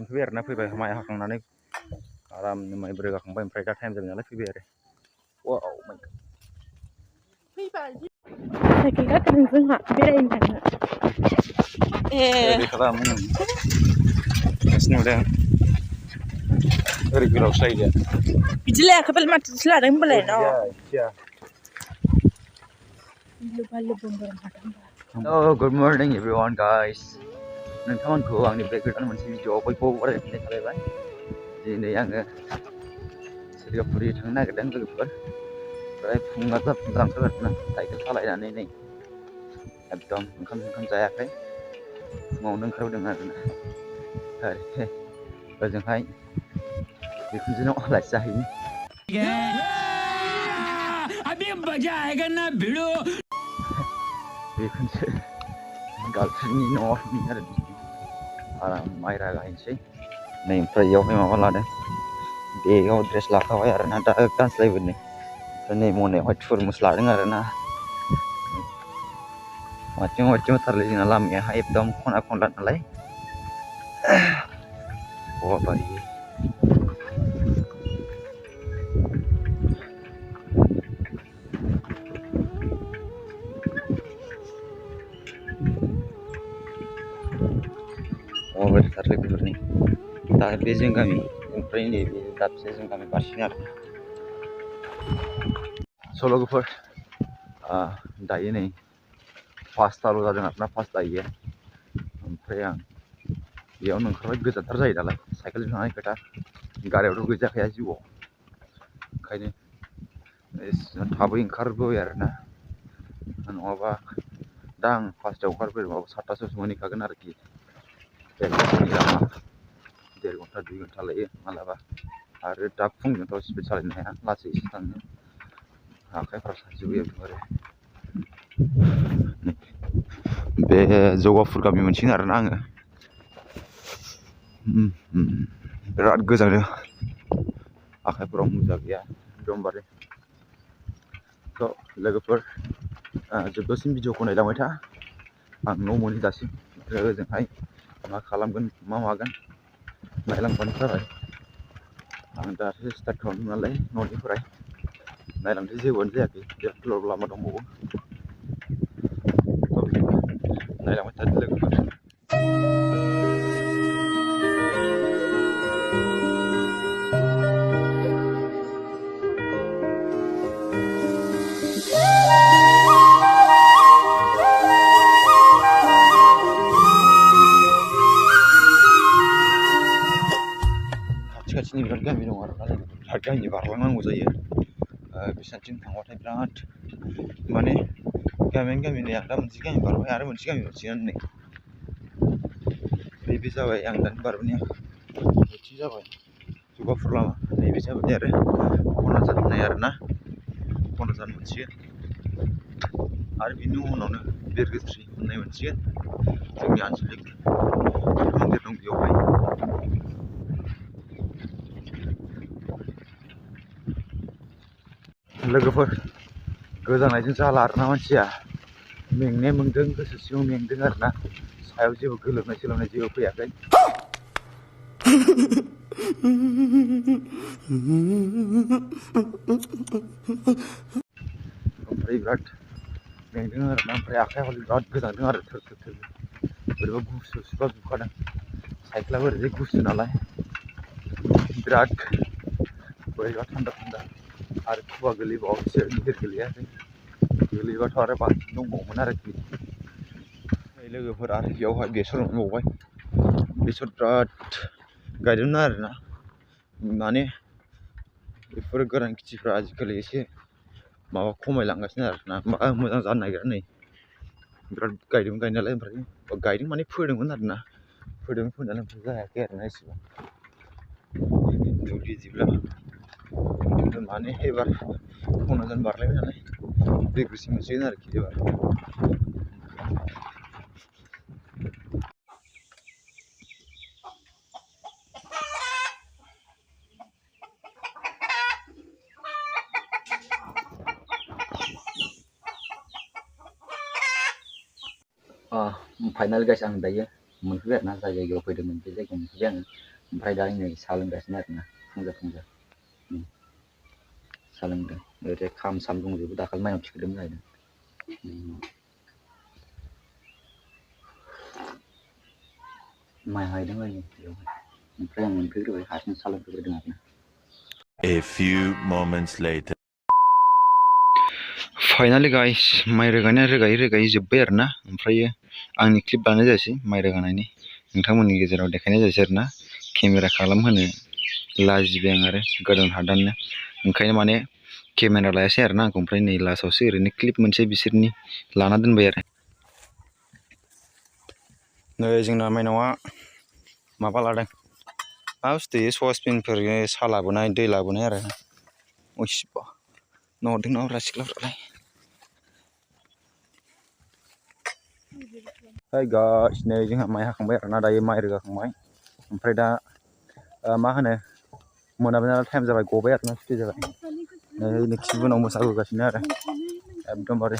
मोनफैबाय आरोना फैबाय माइ हाखांनानै आरामनो माइ रोगाखांबाय ओमफ्राय दा टाइम जाबाय नालाय फैबाय आरो वाव माइ फैबाय साइकेल गाखोदों जोंहा बेरायनो थांनो ओरै खालामो एसे नुदों ओरै गोलावसो जायो बिदि लायाखैबाल माथोसो लादों होनबालाय न' Oh, good morning everyone guys. नोंथांमोनखौ आंनि बे गोदान मोनसे भिडिअआव बयखौबो बरायनाय खालामबाय। दिनै आङो सिलिगुरि थांनो नागिरदों लोगोफोर। ओमफ्राय फुङा जाफुंजांसै आरोना साइकेल सालायनानै नै एकदम ओंखाम जायाखै फुङावनो ओंखारबोदों आरोना ओजोंहाय बिखुनजोनाव आलासि जाहैनि बिखुनजो गार्लफ्रेन्डनि न'आव थांनि आरो आराम माइ रागाहैनोसै नै ओमफ्राय इयावहाय माबा लादों बेगाव ड्रेस लाखाबाय आरोना दा गानस्लायबोनो ओमफ्राय नै मनायावहाय थुरमुस लादों आरोना माथिं थारलै जोंना लामायाहाय एकदम खना खनला नालाय बाबारे थार लोगोफोरनि दा बे जों गामि ओमफ्राय नैबे दाबसे जों गामि बारसिगोन आरो स' लोगोफोर दायो नै 5थाल' जादों आरोना 5 दायो ओमफ्राय आं बेयावनो ओंखारबाय गोजानथार जायो नालाय साइकेलजों थांनाय खोथा गारियावथ' गैजाखाया जिउआव ओंखायनो थाबै ओंखारबोबाय आरोना नङाबा दा आं 5थायाव ओंखारबोयोबाबो 7थासोआवसो मोनहैखागोन आरोखि 1 घन्टा 2 घन्टा लायो मालाबा आरो दा फुंजोंथ' स्पिड सालायनो हाया लासैसो थाङो आखाइफ्रा साजोबो एकदमबारे बे जौगाफुर गामि मोनसिगोन आरोना आङो बिराद गोजांदों आखाइफोराव मुजा गैया एकदमबारे थ' लोगोफोर जोबजासिम भिडिअखौ नायलांबाय था आं न' मोनहैजासिम ओजोंहाय मा खालामगोन मा मागोन नायलांबानो जाबाय आं दासो स्टार्ट खालामदों नालाय न'निफ्राय नायलांसै जेबोआनो जायाखै बिराद गोलाव लामा दंबावो नायलांबाय थादो लोगोफोर खाथिनि बिराद गामि दं आरोना बिराद गामि बारलांनांगौ जायो बिसानथिं थांबाथाय बिराद माने गामियानो गामि नै आं दा मोनसे गामि बारबाय आरो मोनसे गामि मोनसिगोन नै नैबे जाबाय आं दानि बारबोनाया बिथिं जाबाय जौगाफुर लामा नैबे जाबाय आरो क'क्राझार होननाय आरोना क'क्राझार मोनसिगोन आरो बिनि उनावनो बिरगोस्रि होननाय मोनसिगोन जोंनि आनसलिक मन्दिर दं बेयावहाय लोगोफोर गोजांनायजों जाला आरोना मानसिया मेंनाय मोनदों गोसो सिङाव मेंदों आरोना सायाव जेबो गोलोमनाय सोलोमनाय जेबो फैयाखै ओमफ्राय बिराद मेंदों आरोना ओमफ्राय आखाइया हले बिराद गोजांदों आरो थोर बोरैबा गुसु सुबा बुखादों साइकेलाबो ओरैजाय गुसु नालाय बिराद बोरैबा थान्दा आरो खुवा गोलैबावोसो गिदिर गोलैयाखै गोलैबाथ' आरो बांसिन दंबावोमोन आरोखि लोगोफोर आरो बेयावहाय बेसर मोनबावबाय बेसर बिराद गायदोंमोन आरोना माने बेफोर गोरान खेथिफ्रा आजिखालि एसे माबा खमायलांगासिनो आरोना मोजां जानो नागिरा नै बिराद गायदोंमोन गायनायालाय ओमफ्राय गायदों माने फोदोंमोन आरोना फोनायालाय ओमफ्राय जायाखै आरोना एसेबां दुब्लि जिब्ला माने एबार 15 बारलायबाय नालाय बिरगोस्रि मोनसिगोन आरोखि एबार फाइनाल गाइस आं दायो मोनफैबाय आरोना जाय जायगायाव फैदोंमोन बे जायगायाव मोनफैबाय आङो ओमफ्राय दा नै साहा लोंगासिनो आरोना फुंजा साहा लोंदों ओरै खाम साम दंजोबो दाखालि माइनाव थिखोदोंमोन जाहैदों माइ हायदों आरो बेयावहाय ओमफ्राय आं मोनफैग्रोबाय हारसिं साहा लोंफैग्रोदों आरोना A few moments later. Finally guys माइ रोगायै जोब्बाय आरोना ओमफ्रायो आंनि क्लिप बानायनाय जायासै माइ रोगानायनि नोंथांमोननि गेजेराव देखायनाय जायासै आरोना केमेरा खालामहोनो लाजिबाय आं आरो गोदान हादाननो ओंखायनो माने केमेरा लायासै आरोना आंखौ ओमफ्राय नै लास्टआवसो ओरैनो क्लिप मोनसे बिसोरनि लाना दोनबाय आरो नै जोंना माइनावआ माबा लादों मा बुस्थु ससपेनफोर साहा लाबोनाय दै लाबोनाय आरो असिबा नहरदों ना हरा सिख्लाफ्रालाय हाय गाइस नै जोंहा माइ हाखांबाय आरोना दायो माइ रोगाखांबाय ओमफ्राय दा मा होनो मोनाबिलि टाइम जाबाय गबाय आरोना सुटि जाबाय नै नेक्स्ट उनाव मोसाबोगासिनो आरो एकदमबारे